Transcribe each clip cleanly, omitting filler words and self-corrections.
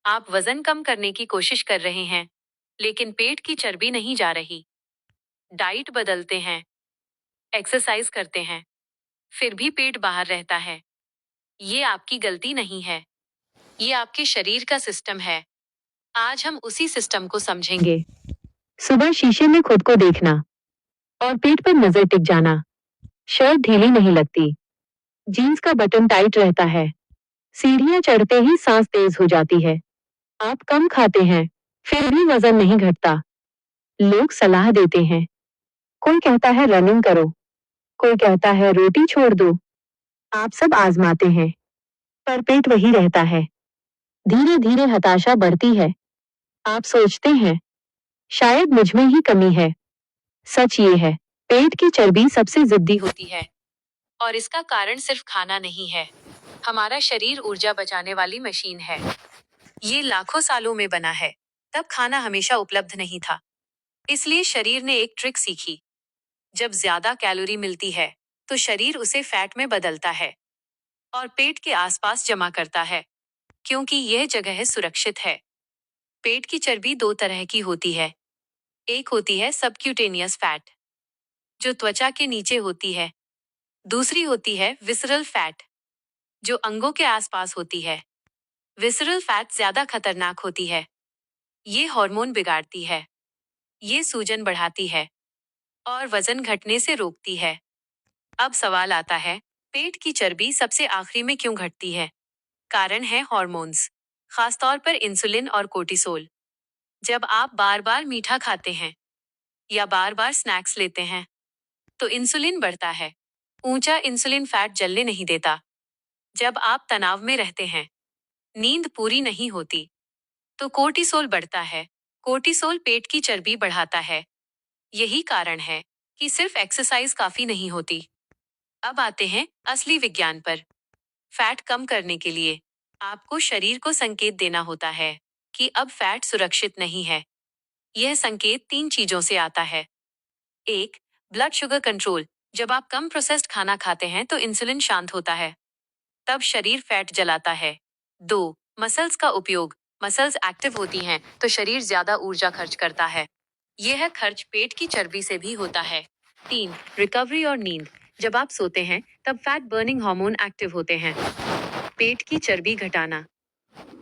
आप वजन कम करने की कोशिश कर रहे हैं, लेकिन पेट की चर्बी नहीं जा रही। डाइट बदलते हैं, एक्सरसाइज करते हैं, फिर भी पेट बाहर रहता है। ये आपकी गलती नहीं है, ये आपके शरीर का सिस्टम है। आज हम उसी सिस्टम को समझेंगे। सुबह शीशे में खुद को देखना और पेट पर नजर टिक जाना। शर्ट ढीली नहीं लगती, जीन्स का बटन टाइट रहता है, सीढ़ियां चढ़ते ही सांस तेज हो जाती है। आप कम खाते हैं, फिर भी वजन नहीं घटता। लोग सलाह देते हैं, कोई कहता है रनिंग करो, कोई कहता है रोटी छोड़ दो। आप सब आजमाते हैं, पर पेट वही रहता है। धीरे धीरे हताशा बढ़ती है। आप सोचते हैं, शायद मुझ में ही कमी है। सच ये है, पेट की चर्बी सबसे जिद्दी होती है, और इसका कारण सिर्फ खाना नहीं है। हमारा शरीर ऊर्जा बचाने वाली मशीन है। ये लाखों सालों में बना है, तब खाना हमेशा उपलब्ध नहीं था। इसलिए शरीर ने एक ट्रिक सीखी। जब ज्यादा कैलोरी मिलती है, तो शरीर उसे फैट में बदलता है और पेट के आसपास जमा करता है, क्योंकि यह जगह सुरक्षित है। पेट की चर्बी दो तरह की होती है। एक होती है सबक्यूटेनियस फैट, जो त्वचा के नीचे होती है। दूसरी होती है विसरल फैट, जो अंगों के आसपास होती है। विसरल फैट ज्यादा खतरनाक होती है। ये हार्मोन बिगाड़ती है, ये सूजन बढ़ाती है और वजन घटने से रोकती है। अब सवाल आता है, पेट की चर्बी सबसे आखिरी में क्यों घटती है? कारण है हार्मोन्स, खासतौर पर इंसुलिन और कोर्टिसोल। जब आप बार बार मीठा खाते हैं या बार बार स्नैक्स लेते हैं, तो इंसुलिन बढ़ता है। ऊंचा इंसुलिन फैट जलने नहीं देता। जब आप तनाव में रहते हैं, नींद पूरी नहीं होती, तो कोर्टिसोल बढ़ता है। कोर्टिसोल पेट की चर्बी बढ़ाता है। यही कारण है कि सिर्फ एक्सरसाइज काफी नहीं होती। अब आते हैं असली विज्ञान पर। फैट कम करने के लिए आपको शरीर को संकेत देना होता है कि अब फैट सुरक्षित नहीं है। यह संकेत तीन चीजों से आता है। एक, ब्लड शुगर कंट्रोल। जब आप कम प्रोसेस्ड खाना खाते हैं तो इंसुलिन शांत होता है, तब शरीर फैट जलाता है। दो, मसल्स का उपयोग। मसल्स एक्टिव होती हैं तो शरीर ज्यादा ऊर्जा खर्च करता है। यह खर्च पेट की चर्बी से भी होता है। तीन, रिकवरी और नींद। जब आप सोते हैं तब फैट बर्निंग हार्मोन एक्टिव होते हैं। पेट की चर्बी घटाना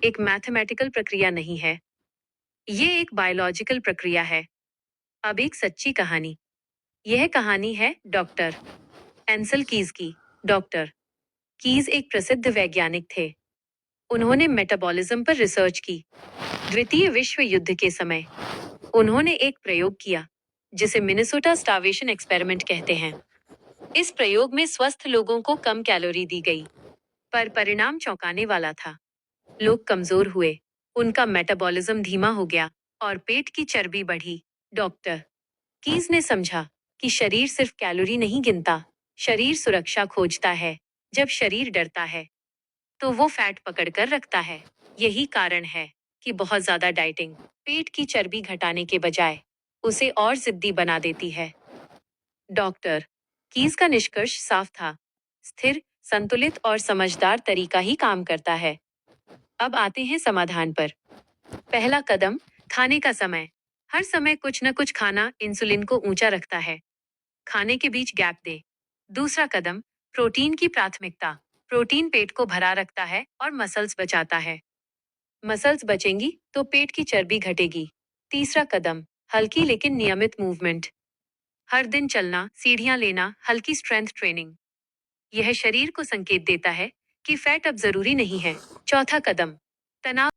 एक मैथमेटिकल प्रक्रिया नहीं है, ये एक बायोलॉजिकल प्रक्रिया है। अब एक सच्ची कहानी। यह कहानी है डॉक्टर एंसल कीज की। डॉक्टर कीज एक प्रसिद्ध वैज्ञानिक थे। उन्होंने मेटाबॉलिज्म पर रिसर्च की। द्वितीय विश्व युद्ध के समय उन्होंने एक प्रयोग किया, जिसे मिनेसोटा स्टार्वेशन एक्सपेरिमेंट कहते हैं। इस प्रयोग में स्वस्थ लोगों को कम कैलोरी दी गई, पर परिणाम चौंकाने वाला था। लोग कमजोर हुए, उनका मेटाबॉलिज्म धीमा हो गया और पेट की चर्बी बढ़ी। डॉक्टर कीज ने समझा कि शरीर सिर्फ कैलोरी नहीं गिनता, शरीर सुरक्षा खोजता है। जब शरीर डरता है, तो वो फैट पकड़कर रखता है। यही कारण है कि बहुत ज्यादा डाइटिंग पेट की चर्बी घटाने के बजाय उसे और जिद्दी बना देती है। डॉक्टर कीज का निष्कर्ष साफ था, स्थिर, संतुलित और समझदार तरीका ही काम करता है। अब आते हैं समाधान पर। पहला कदम, खाने का समय। हर समय कुछ न कुछ खाना इंसुलिन को ऊंचा रखता है। खाने के बीच गैप दे। दूसरा कदम, प्रोटीन की प्राथमिकता। प्रोटीन पेट को भरा रखता है और मसल्स बचाता है। मसल्स बचेंगी तो पेट की चर्बी घटेगी। तीसरा कदम, हल्की लेकिन नियमित मूवमेंट। हर दिन चलना, सीढ़ियां लेना, हल्की स्ट्रेंथ ट्रेनिंग। यह शरीर को संकेत देता है कि फैट अब जरूरी नहीं है। चौथा कदम, तनाव